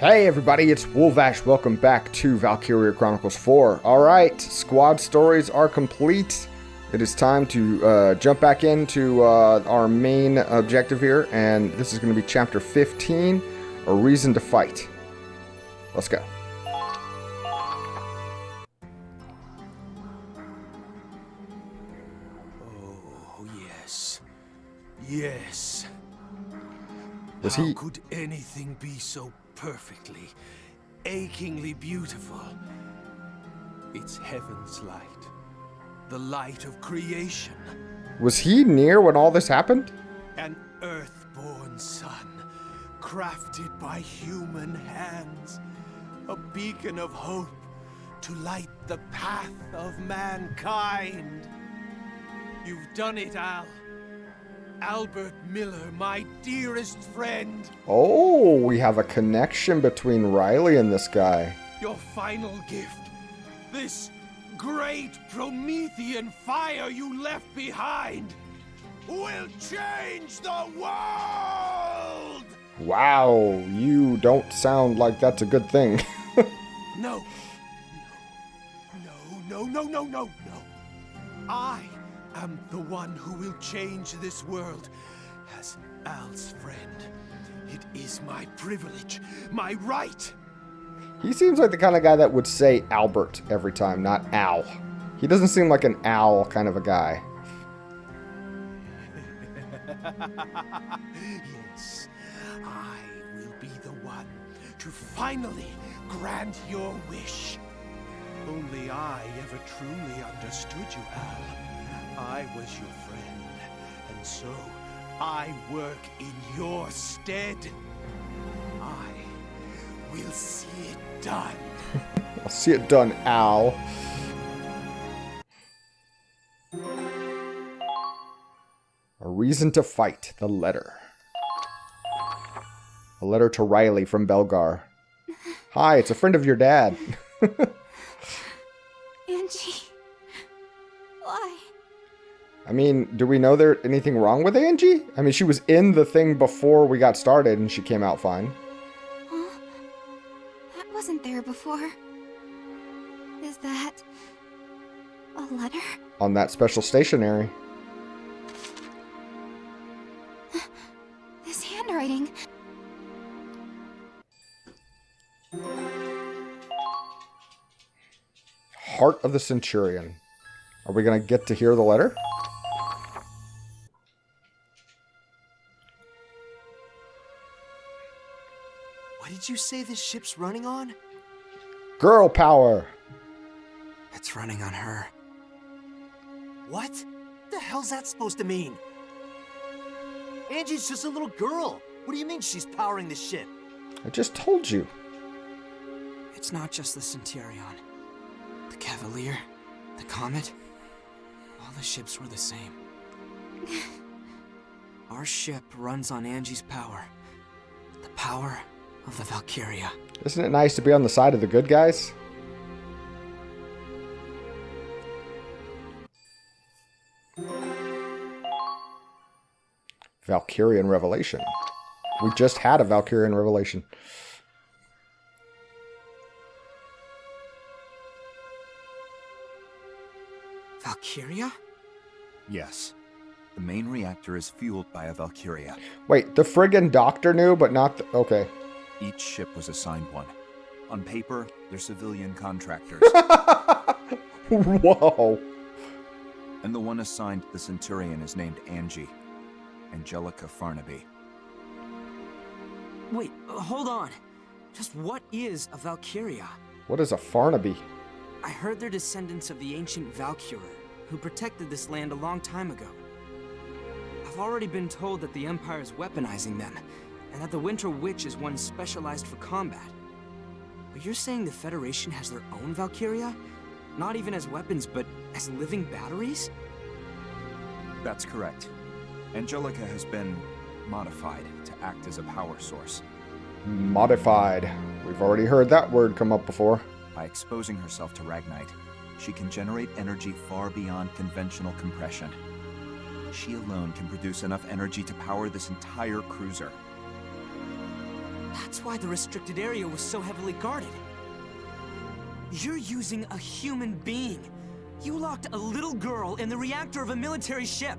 Hey everybody, it's Wolvash. Welcome back to Valkyria Chronicles 4. Alright, squad stories are complete. It is time to jump back into our main objective here, and this is going to be Chapter 15, A Reason to Fight. Let's go. Oh, yes. Yes. Was How he... could anything be so perfectly, achingly beautiful? It's heaven's light. The light of creation. Was he near when all this happened? An earthborn sun, crafted by human hands. A beacon of hope to light the path of mankind. You've done it, Al. Albert Miller, my dearest friend. Oh, we have a connection between Riley and this guy. Your final gift. This great Promethean fire you left behind will change the world! Wow, you don't sound like that's a good thing. No. No. I am the one who will change this world. As Al's friend, it is my privilege, my right. He seems like the kind of guy that would say Albert every time, not Al. He doesn't seem like an Al kind of a guy. Yes, I will be the one to finally grant your wish. Only I ever truly understood you, Al. I was your friend, and so I work in your stead. I will see it done. I'll see it done, Al. A reason to fight. The letter. A letter to Riley from Belgar. Hi, it's a friend of your dad. Angie. Why? I mean, do we know there's anything wrong with Angie? I mean, she was in the thing before we got started and she came out fine. Huh? That wasn't there before. Is that a letter? On that special stationery. This handwriting. Heart of the Centurion. Are we going to get to hear the letter? What did you say this ship's running on? Girl power. It's running on her. What? The hell's that supposed to mean? Angie's just a little girl. What do you mean she's powering the ship? I just told you. It's not just the Centurion. The Cavalier, the Comet, all the ships were the same. Our ship runs on Angie's power. The power of the Valkyria. Isn't it nice to be on the side of the good guys? Valkyrian Revelation. We just had a Valkyrian Revelation. Valkyria? Yes. The main reactor is fueled by a Valkyria. Wait, the friggin' doctor knew, but not the... Okay. Each ship was assigned one. On paper, they're civilian contractors. Whoa. And the one assigned the Centurion is named Angie. Angelica Farnaby. Wait, hold on. Just what is a Valkyria? What is a Farnaby? I heard they're descendants of the ancient Valkyr, who protected this land a long time ago. I've already been told that the Empire is weaponizing them, and that the Winter Witch is one specialized for combat. But you're saying the Federation has their own Valkyria? Not even as weapons, but as living batteries? That's correct. Angelica has been modified to act as a power source. Modified. We've already heard that word come up before. By exposing herself to Ragnite, she can generate energy far beyond conventional compression. She alone can produce enough energy to power this entire cruiser. That's why the restricted area was so heavily guarded. You're using a human being. You locked a little girl in the reactor of a military ship.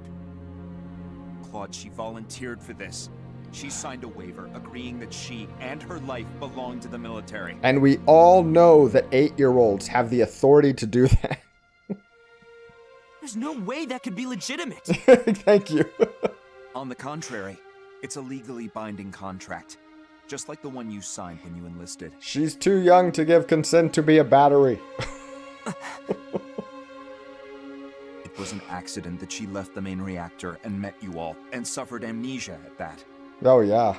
Claude, she volunteered for this. She signed a waiver agreeing that she and her life belong to the military. And we all know that 8-year-olds have the authority to do that. There's no way that could be legitimate. Thank you. On the contrary, it's a legally binding contract, just like the one you signed when you enlisted. She's too young to give consent to be a battery. It was an accident that she left the main reactor and met you all, and suffered amnesia at that. Oh, yeah.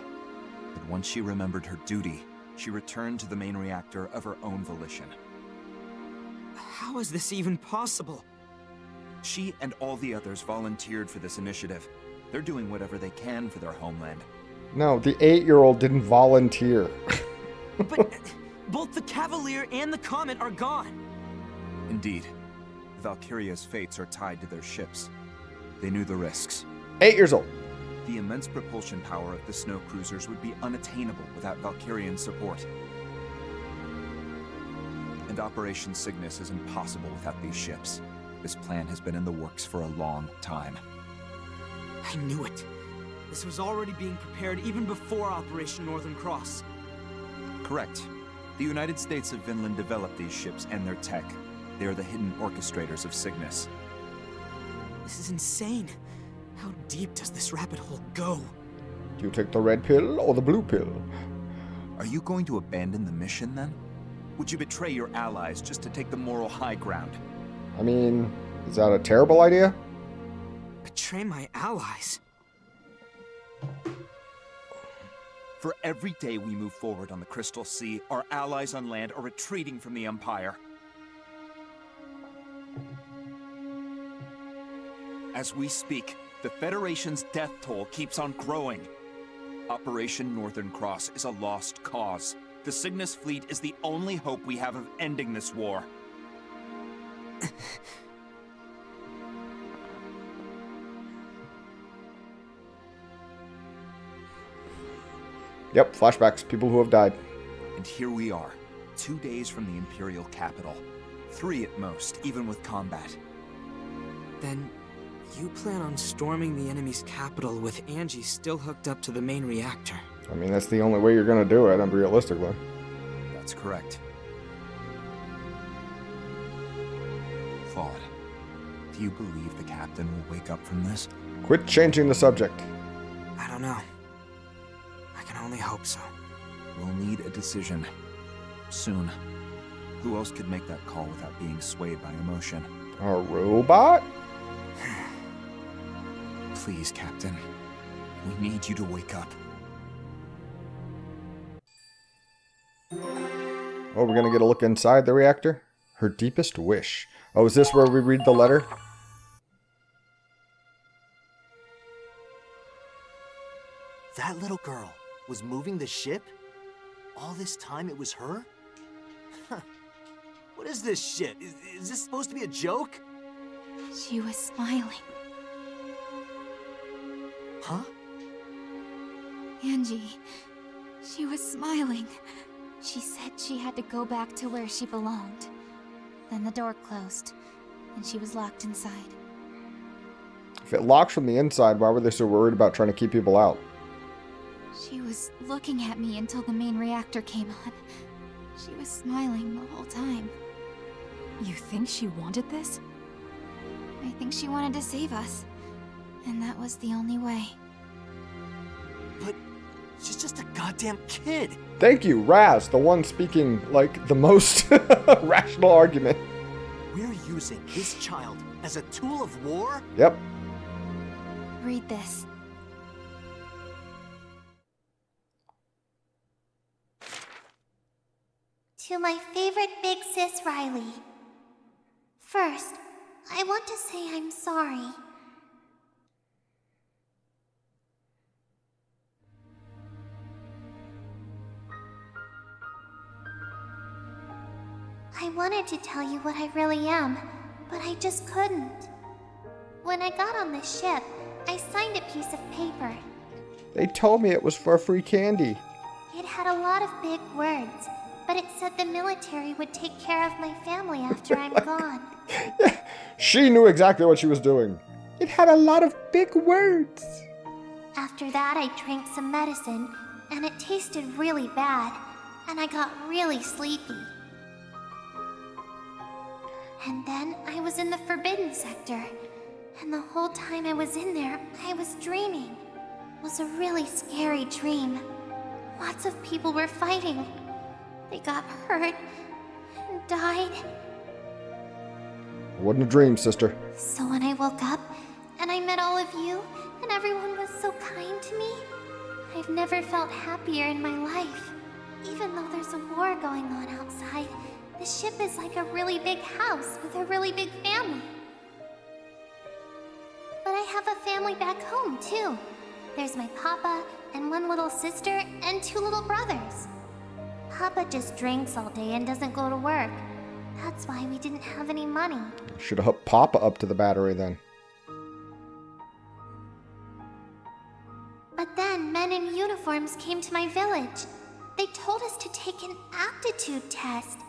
But once she remembered her duty, she returned to the main reactor of her own volition. How is this even possible? She and all the others volunteered for this initiative. They're doing whatever they can for their homeland. No, the 8-year-old didn't volunteer. But both the Cavalier and the Comet are gone. Indeed. Valkyria's fates are tied to their ships. They knew the risks. 8 years old. The immense propulsion power of the snow cruisers would be unattainable without Valkyrian support. And Operation Cygnus is impossible without these ships. This plan has been in the works for a long time. I knew it. This was already being prepared even before Operation Northern Cross. Correct. The United States of Vinland developed these ships and their tech. They are the hidden orchestrators of Cygnus. This is insane. How deep does this rabbit hole go? Do you take the red pill or the blue pill? Are you going to abandon the mission, then? Would you betray your allies just to take the moral high ground? I mean, is that a terrible idea? Betray my allies? For every day we move forward on the Crystal Sea, our allies on land are retreating from the Empire. As we speak, the Federation's death toll keeps on growing. Operation Northern Cross is a lost cause. The Cygnus fleet is the only hope we have of ending this war. Yep, flashbacks. People who have died. And here we are, 2 days from the Imperial capital. 3 at most, even with combat. Then you plan on storming the enemy's capital with Angie still hooked up to the main reactor. I mean, that's the only way you're going to do it, realistically. That's correct. Claude, do you believe the captain will wake up from this? Quit changing the subject. I don't know. I can only hope so. We'll need a decision. Soon. Who else could make that call without being swayed by emotion? A robot? Please, Captain. We need you to wake up. Oh, we're going to get a look inside the reactor? Her deepest wish. Oh, is this where we read the letter? That little girl was moving the ship? All this time it was her? Huh. What is this shit? Is this supposed to be a joke? She was smiling. Huh? Angie. She was smiling. She said she had to go back to where she belonged. Then the door closed, and she was locked inside. If it locks from the inside, why were they so worried about trying to keep people out? She was looking at me until the main reactor came on. She was smiling the whole time. You think she wanted this? I think she wanted to save us. And that was the only way. But she's just a goddamn kid. Thank you, Raz, the one speaking, like, the most rational argument. We're using this child as a tool of war? Yep. Read this. To my favorite big sis Riley. First, I want to say I'm sorry. I wanted to tell you what I really am, but I just couldn't. When I got on the ship, I signed a piece of paper. They told me it was for free candy. It had a lot of big words, but it said the military would take care of my family after I'm gone. She knew exactly what she was doing. It had a lot of big words. After that, I drank some medicine, and it tasted really bad, and I got really sleepy. And then I was in the Forbidden Sector, and the whole time I was in there, I was dreaming. It was a really scary dream. Lots of people were fighting. They got hurt and died. Wasn't a dream, sister. So when I woke up, and I met all of you, and everyone was so kind to me, I've never felt happier in my life. Even though there's a war going on outside, the ship is like a really big house with a really big family. But I have a family back home, too. There's my papa, and one little sister, and 2 little brothers. Papa just drinks all day and doesn't go to work. That's why we didn't have any money. Should have hooked Papa up to the battery then. But then men in uniforms came to my village. They told us to take an aptitude test.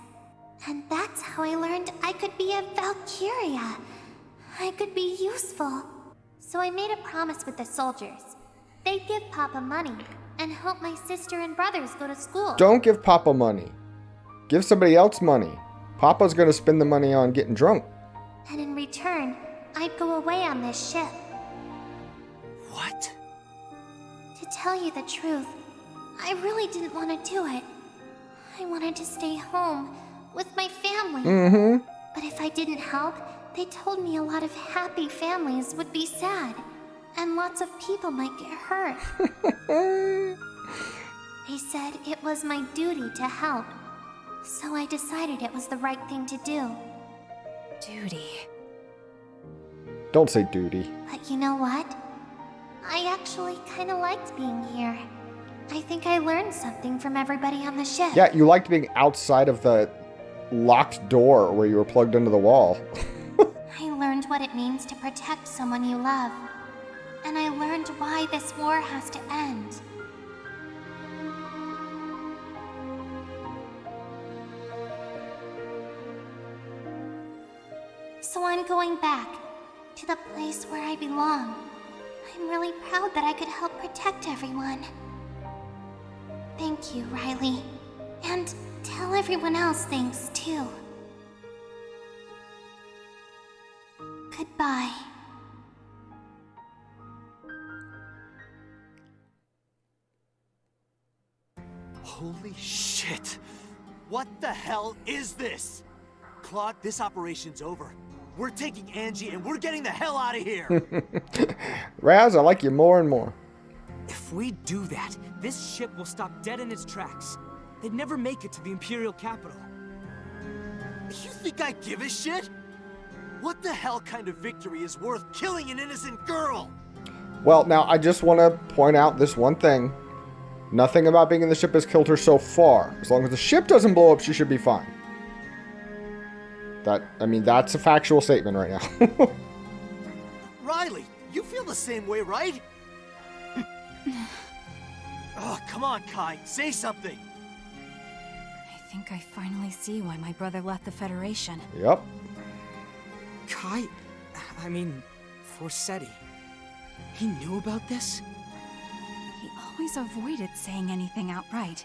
And that's how I learned I could be a Valkyria. I could be useful. So I made a promise with the soldiers. They'd give Papa money and help my sister and brothers go to school. Don't give Papa money. Give somebody else money. Papa's gonna spend the money on getting drunk. And in return, I'd go away on this ship. What? To tell you the truth, I really didn't want to do it. I wanted to stay home with my family. But if I didn't help, they told me a lot of happy families would be sad, and lots of people might get hurt. They said it was my duty to help, so I decided it was the right thing to do. Duty. Don't say duty. But you know what? I actually kind of liked being here. I think I learned something from everybody on the ship. Yeah, you liked being outside of the locked door where you were plugged into the wall. I learned what it means to protect someone you love. And I learned why this war has to end. So I'm going back to the place where I belong. I'm really proud that I could help protect everyone. Thank you, Riley. And tell everyone else thanks, too. Goodbye. Holy shit! What the hell is this? Claude, this operation's over. We're taking Angie and we're getting the hell out of here! Raz, I like you more and more. If we do that, this ship will stop dead in its tracks. They'd never make it to the Imperial capital. You think I give a shit? What the hell kind of victory is worth killing an innocent girl? Well, now, I just want to point out this one thing. Nothing about being in the ship has killed her so far. As long as the ship doesn't blow up, she should be fine. That's a factual statement right now. Riley, you feel the same way, right? Oh, come on, Kai. Say something. I think I finally see why my brother left the Federation. Yep. Kai? Forsetti. He knew about this? He always avoided saying anything outright.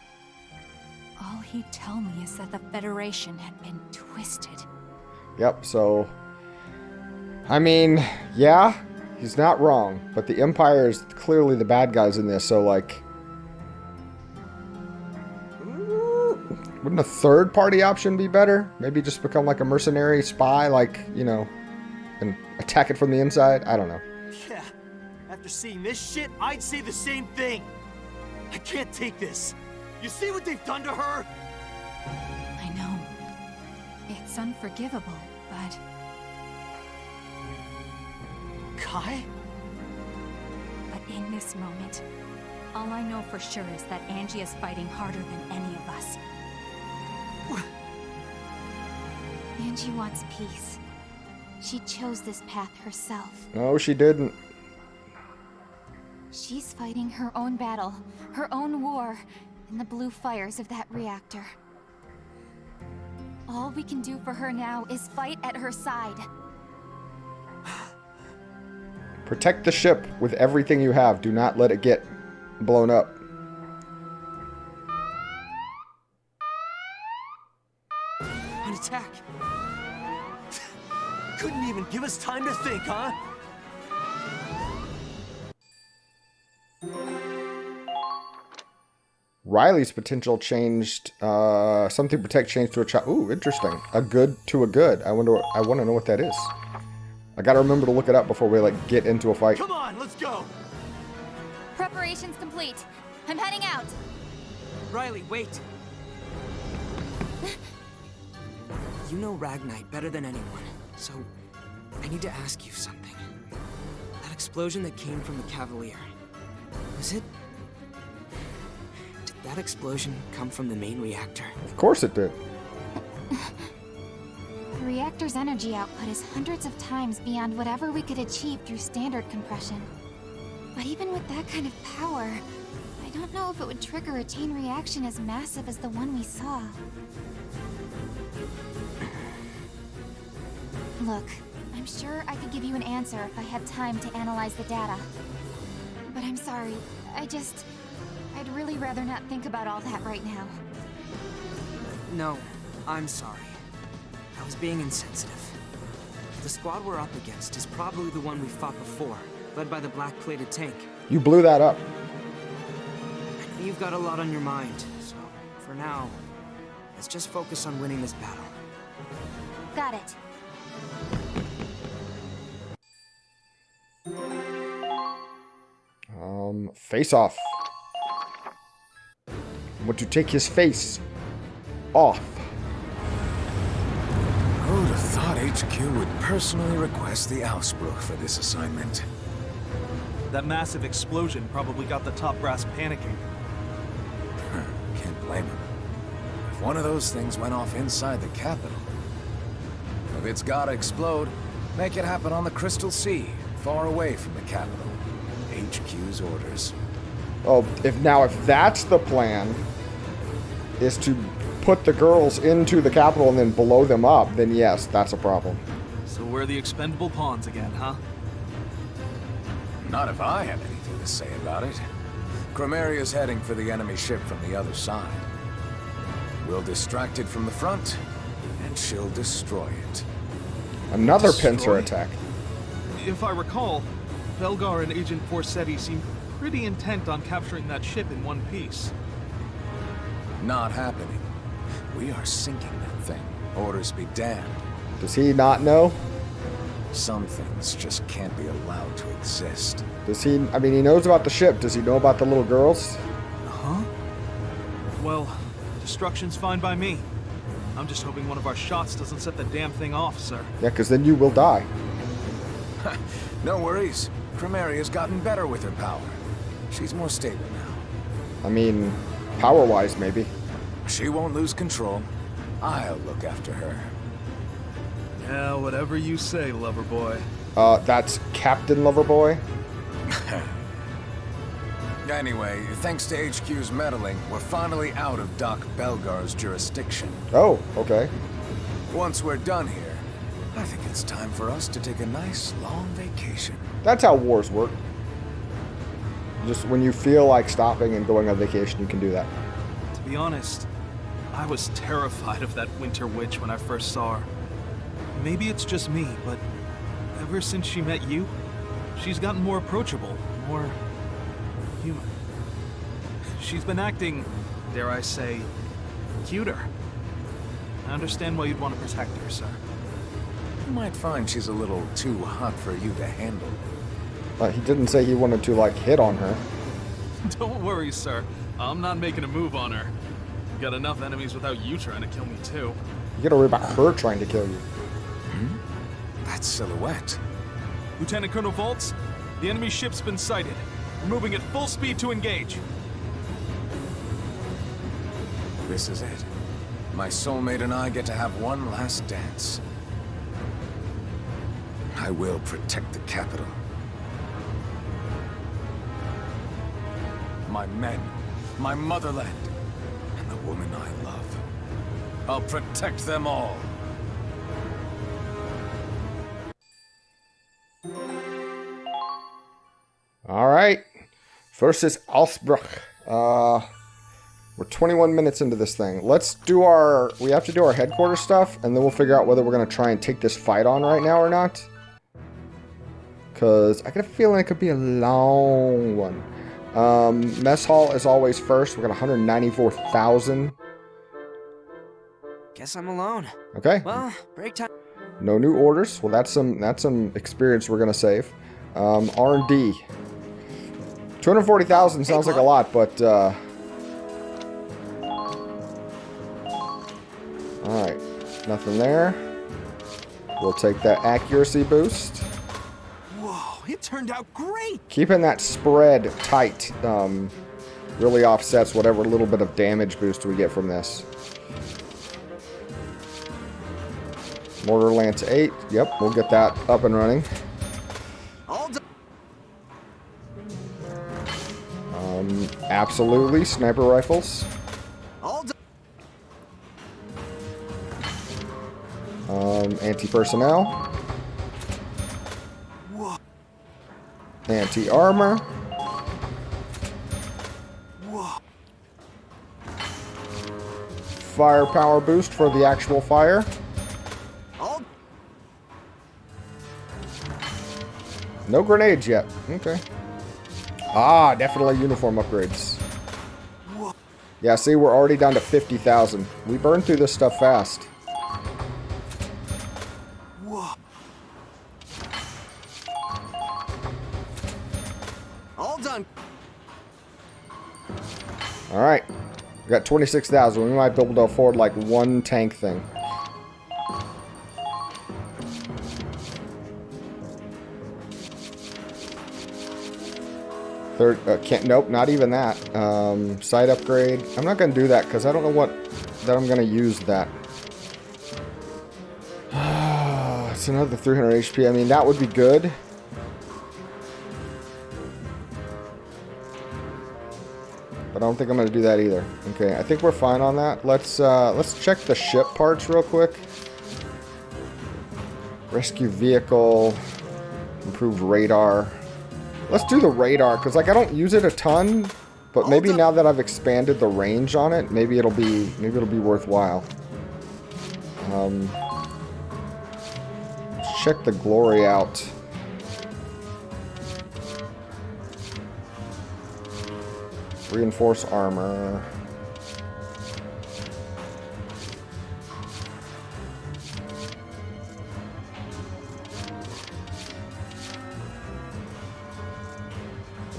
All he'd tell me is that the Federation had been twisted. Yep, so... yeah, he's not wrong. But the Empire is clearly the bad guys in this, so, like... Wouldn't a third-party option be better? Maybe just become, like, a mercenary spy, and attack it from the inside? I don't know. Yeah, after seeing this shit, I'd say the same thing. I can't take this. You see what they've done to her? I know. It's unforgivable, but... Kai? But in this moment, all I know for sure is that Angie is fighting harder than any of us. Angie wants peace. She chose this path herself. No, she didn't. She's fighting her own battle, her own war, in the blue fires of that reactor. All we can do for her now is fight at her side. Protect the ship with everything you have. Do not let it get blown up. An attack! Couldn't even give us time to think, huh? Riley's potential changed. Something protect changed to a child. Ooh, interesting. A good to a good. I want to know what that is. I gotta remember to look it up before we like get into a fight. Come on, let's go! Preparations complete. I'm heading out. Riley, wait. You know Ragnite better than anyone, so I need to ask you something. That explosion that came from the Cavalier, was it... Did that explosion come from the main reactor? Of course it did. The reactor's energy output is hundreds of times beyond whatever we could achieve through standard compression. But even with that kind of power, I don't know if it would trigger a chain reaction as massive as the one we saw. Look, I'm sure I could give you an answer if I had time to analyze the data. But I'm sorry, I'd really rather not think about all that right now. No, I'm sorry. I was being insensitive. The squad we're up against is probably the one we fought before, led by the black-plated tank. You blew that up. I know you've got a lot on your mind, so for now, let's just focus on winning this battle. Got it. Face off. I want to take his face off. Who'd have thought HQ would personally request the Ausbruch for this assignment? That massive explosion probably got the top brass panicking. Can't blame him. If one of those things went off inside the capital, if it's gotta explode, make it happen on the Crystal Sea, far away from the capital. HQ's orders. Oh, if that's the plan, is to put the girls into the capital and then blow them up, then yes, that's a problem. So we're the expendable pawns again, huh? Not if I have anything to say about it. Chromaria's heading for the enemy ship from the other side. We'll distract it from the front, and she'll destroy it. Another pincer attack. If I recall, Belgar and Agent Forsetti seemed pretty intent on capturing that ship in one piece. Not happening. We are sinking that thing. Orders be damned. Does he not know? Some things just can't be allowed to exist. Does he? I mean, he knows about the ship. Does he know about the little girls? Huh? Well, destruction's fine by me. I'm just hoping one of our shots doesn't set the damn thing off, sir. Yeah, because then you will die. No worries. Chromaria's gotten better with her power. She's more stable now. I mean, power-wise, maybe. She won't lose control. I'll look after her. Yeah, whatever you say, lover boy. That's Captain Loverboy. Anyway, thanks to HQ's meddling, we're finally out of Doc Belgar's jurisdiction. Oh, okay. Once we're done here, I think it's time for us to take a nice, long vacation. That's how wars work. Just when you feel like stopping and going on vacation, you can do that. To be honest, I was terrified of that Winter Witch when I first saw her. Maybe it's just me, but ever since she met you, she's gotten more approachable, more human. She's been acting, dare I say, cuter. I understand why you'd want to protect her, sir. You might find she's a little too hot for you to handle. He didn't say he wanted to, like, hit on her. Don't worry, sir. I'm not making a move on her. Got enough enemies without you trying to kill me, too. You gotta worry about her trying to kill you. That silhouette. Lieutenant Colonel Voltz, the enemy ship's been sighted. We're moving at full speed to engage. This is it. My soulmate and I get to have one last dance. I will protect the capital. My men, my motherland, the woman I love. I'll protect them all. Alright. First is Ausbruch. We're 21 minutes into this thing. Let's do our... We have to do our headquarters stuff, and then we'll figure out whether we're going to try and take this fight on right now or not. Because I get a feeling it could be a long one. Mess hall is always first. We're got 194,000. Guess I'm alone. Okay. Well, break time. No new orders. Well, that's some experience we're going to save. R&D. 240,000 sounds like a lot, but... Alright, nothing there. We'll take that accuracy boost. Whoa, it turned out great! Keeping that spread tight really offsets whatever little bit of damage boost we get from this. Mortar Lance 8. Yep, we'll get that up and running. Absolutely, sniper rifles. Anti-personnel. Anti-armor. Firepower boost for the actual fire. No grenades yet. Okay. Ah, definitely uniform upgrades. Yeah, see, we're already down to 50,000. We burned through this stuff fast. All done. Alright. We got 26,000. We might be able to afford like one tank thing. Nope, not even that. Side upgrade. I'm not going to do that because I don't know that I'm going to use that. It's another 300 HP. I mean, that would be good. But I don't think I'm going to do that either. Okay, I think we're fine on that. Let's check the ship parts real quick. Rescue vehicle. Improved radar. Let's do the radar, because like I don't use it a ton, but maybe now that I've expanded the range on it, maybe it'll be worthwhile. Let's check the glory out. Reinforce armor.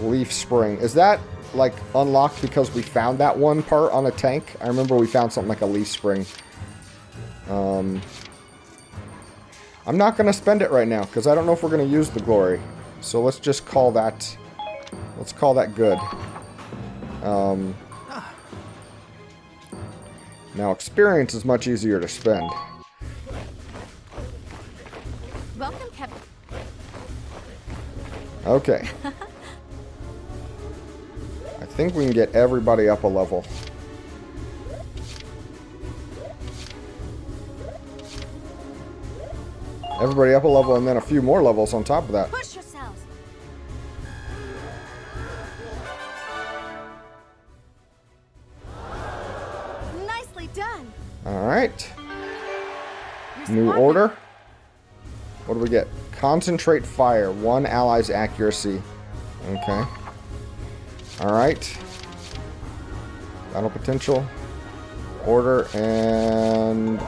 Leaf spring. Is that like unlocked because we found that one part on a tank? I remember we found something like a leaf spring. I'm not going to spend it right now because I don't know if we're going to use the glory. So let's just call that... Let's call that good. Now experience is much easier to spend. Welcome, Captain. Okay. I think we can get everybody up a level. Everybody up a level and then a few more levels on top of that. Push yourselves. Nicely done. Alright. New order. What do we get? Concentrate fire. 1 ally's accuracy. Okay. Alright. Battle potential. Order and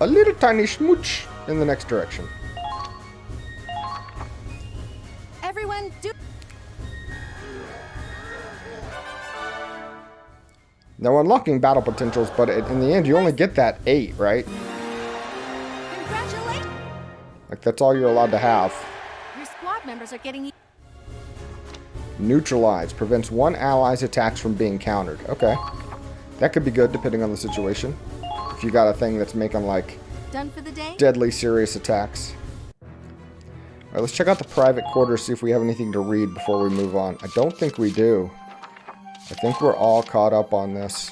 a little tiny smooch in the next direction. Everyone do... Now unlocking battle potentials, but in the end you only get that 8, right? Congratulations. Like that's all you're allowed to have. Your squad members are getting... Neutralize. Prevents 1 ally's attacks from being countered. Okay. That could be good depending on the situation. If you got a thing that's making like Done for the day? deadly serious attacks. Alright, let's check out the private quarters, see if we have anything to read before we move on. I don't think we do. I think we're all caught up on this.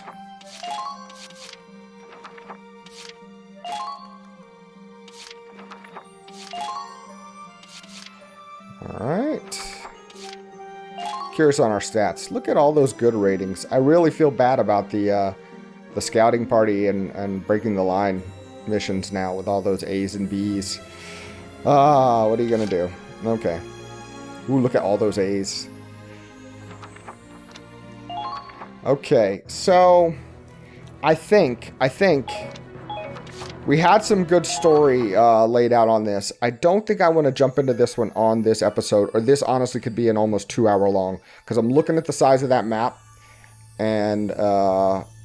curious on our stats. Look at all those good ratings. I really feel bad about the scouting party and breaking the line missions now with all those A's and B's. What are you gonna do? Okay. Ooh, look at all those A's. Okay, so I think we had some good story laid out on this. I don't think I want to jump into this one on this episode, or this honestly could be an almost 2 hour long, because I'm looking at the size of that map and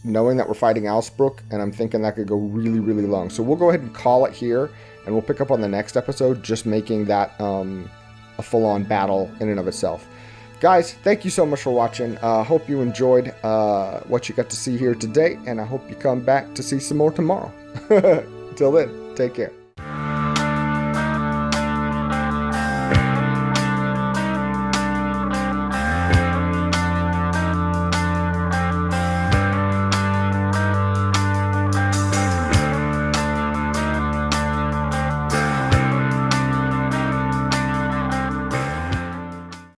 knowing that we're fighting Alsbrook, and I'm thinking that could go really, really long. So we'll go ahead and call it here, and we'll pick up on the next episode, just making that a full-on battle in and of itself. Guys, thank you so much for watching. Hope you enjoyed what you got to see here today, and I hope you come back to see some more tomorrow. Until then, take care.